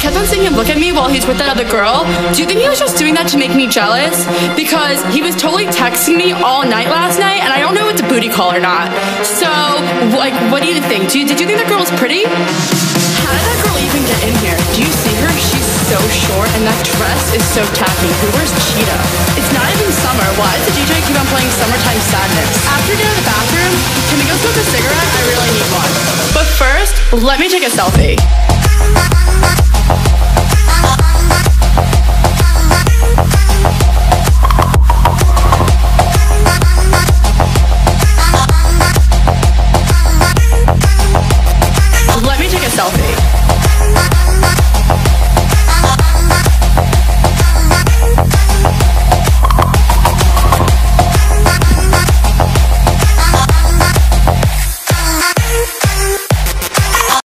kept on seeing him look at me while he's with that other girl. Do you think he was just doing that to make me jealous? Because he was totally texting me all night last night, and I don't know if it's a booty call or not. So, like, what do you think? Did you think that girl was pretty? How did that girl even get in here? Do you see her? She's so short, and that dress is so tacky. Who wears Cheeto? It's not even summer. Why does the DJ keep on playing Summertime Sadness? After we get out of the bathroom, can we go smoke a cigarette? I really need one. But first, let me take a selfie.